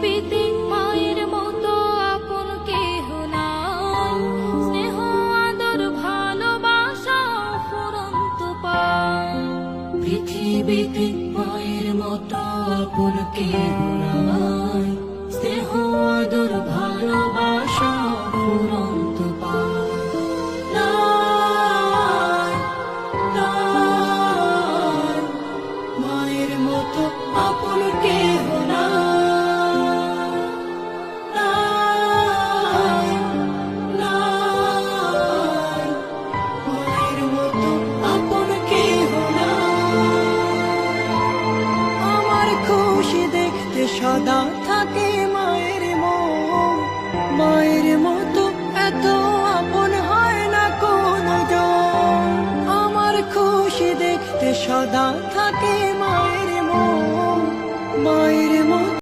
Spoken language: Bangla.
পৃথিবীতে মায়ের মতো আপন কেহ নাই, স্নেহ আদর ভালোবাসা ফুরন্ত পায়। পৃথিবীতে মায়ের মতো আপন কেহ নাই, স্নেহ আদর ভালোবাসা ফুরন্ত পায়। নাই, নাই, মায়ের মতো আপন কেহ নাই, নাই, নাই, মায়ের মতো আপন কেহ নাই। আমার খুশি দেখতে সদা থাকে মায়ের মন, মায়ের মতো এত আপন হয় না কোনো জন। আমার খুশি দেখতে সদা থাকে মায়ের মন, মায়ের